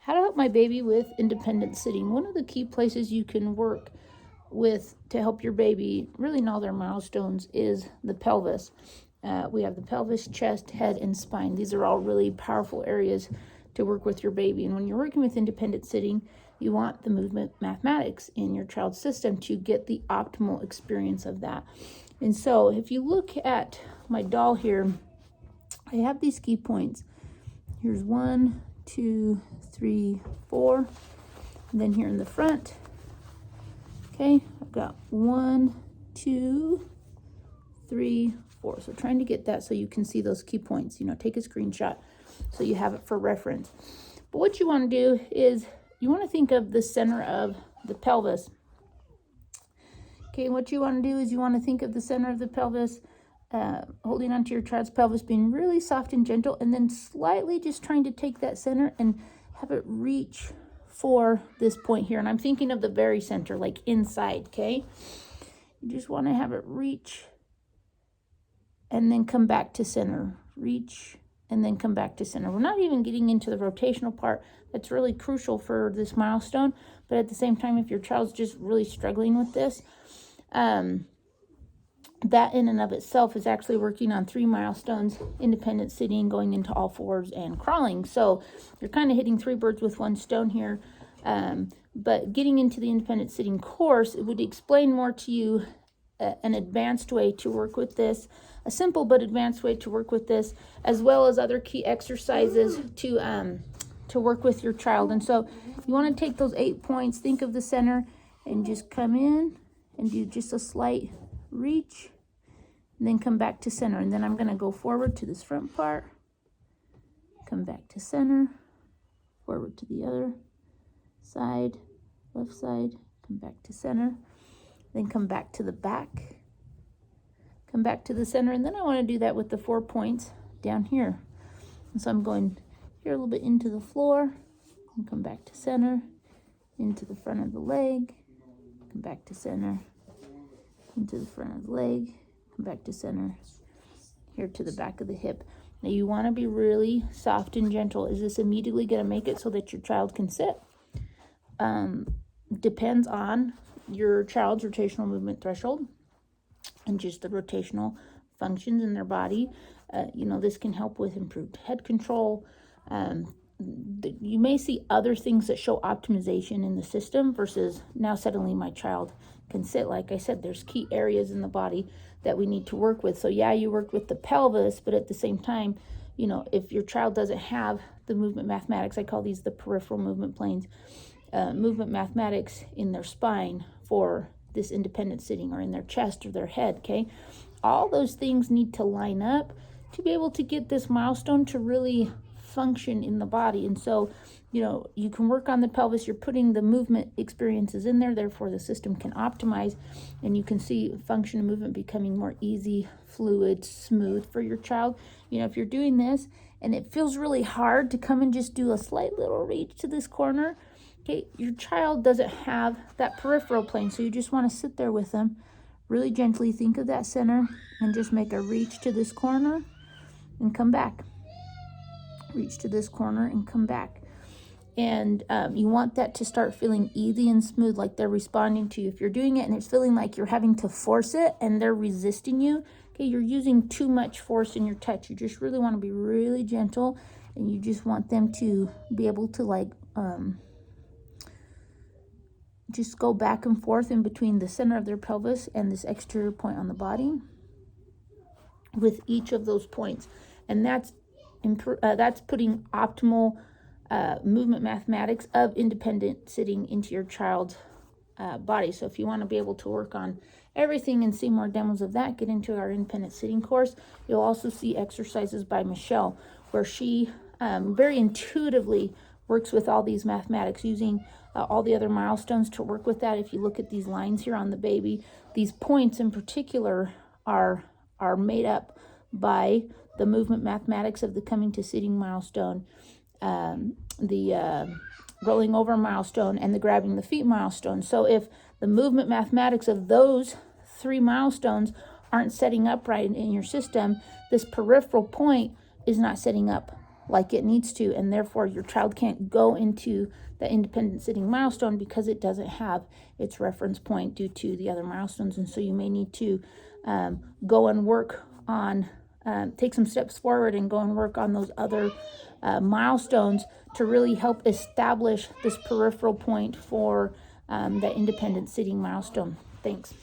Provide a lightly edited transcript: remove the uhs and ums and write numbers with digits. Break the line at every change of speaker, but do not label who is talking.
How to help my baby with independent sitting. One of the key places you can work with to help your baby really know their milestones is the pelvis. We have the pelvis, chest, head, and spine. These are all really powerful areas to work with your baby. And when you're working with independent sitting, you want the movement mathematics in your child's system to get the optimal experience of that. And so if you look at my doll here, I have these key points. Here's 1, 2, 3, 4. And then here in the front, okay, I've got 1, 2, 3, 4. So trying to get that so you can see those key points. Take a screenshot so you have it for reference. But what you want to do is you want to think of the center of the pelvis. Okay, what you want to do is you want to think of the center of the pelvis, holding onto your child's pelvis, being really soft and gentle, and then slightly just trying to take that center and have it reach for this point here. And I'm thinking of the very center, like inside, okay? You just want to have it reach and then come back to center. Reach and then come back to center. We're not even getting into the rotational part. That's really crucial for this milestone. But at the same time, if your child's just really struggling with this, that in and of itself is actually working on 3 milestones: independent sitting, going into all fours, and crawling. So you're kind of hitting 3 birds with 1 stone here. But getting into the independent sitting course, it would explain more to you an advanced way to work with this, a simple but advanced way to work with this, as well as other key exercises to work with your child. And so you want to take those 8 points, think of the center, and just come in and do just a slight reach, and then come back to center. And then I'm going to go forward to this front part, come back to center, forward to the other side, left side, come back to center, then come back to the back, come back to the center. And then I want to do that with the 4 points down here. And so I'm going here a little bit into the floor, and come back to center, into the front of the leg, come back to center, into the front of the leg, come back to center, here to the back of the hip. Now you want to be really soft and gentle. Is this immediately going to make it so that your child can sit? Depends on your child's rotational movement threshold and just the rotational functions in their body. This can help with improved head control. You may see other things that show optimization in the system versus now suddenly my child can sit. Like I said, there's key areas in the body that we need to work with. So yeah, you work with the pelvis, but at the same time, if your child doesn't have the movement mathematics, I call these the peripheral movement planes, movement mathematics in their spine for this independent sitting, or in their chest or their head, okay? All those things need to line up to be able to get this milestone to really function in the body. And so, you can work on the pelvis. You're putting the movement experiences in there, therefore the system can optimize, and you can see function and movement becoming more easy, fluid, smooth for your child. If you're doing this and it feels really hard to come and just do a slight little reach to this corner, okay, your child doesn't have that peripheral plane, so you just want to sit there with them really gently. Think of that center and just make a reach to this corner and come back. Reach to this corner and come back. And you want that to start feeling easy and smooth, like they're responding to you. If you're doing it and it's feeling like you're having to force it and they're resisting you, okay, you're using too much force in your touch. You just really want to be really gentle, and you just want them to be able to just go back and forth in between the center of their pelvis and this exterior point on the body with each of those points. And that's putting optimal movement mathematics of independent sitting into your child's body. So if you want to be able to work on everything and see more demos of that, get into our independent sitting course. You'll also see exercises by Michelle where she very intuitively works with all these mathematics, using all the other milestones to work with that. If you look at these lines here on the baby, these points in particular are made up by the movement mathematics of the coming to sitting milestone, the rolling over milestone, and the grabbing the feet milestone. So if the movement mathematics of those 3 milestones aren't setting up right in your system, this peripheral point is not setting up like it needs to, and therefore your child can't go into the independent sitting milestone because it doesn't have its reference point due to the other milestones. And so you may need to go and work on, take some steps forward and go and work on those other milestones to really help establish this peripheral point for the independent sitting milestone. Thanks.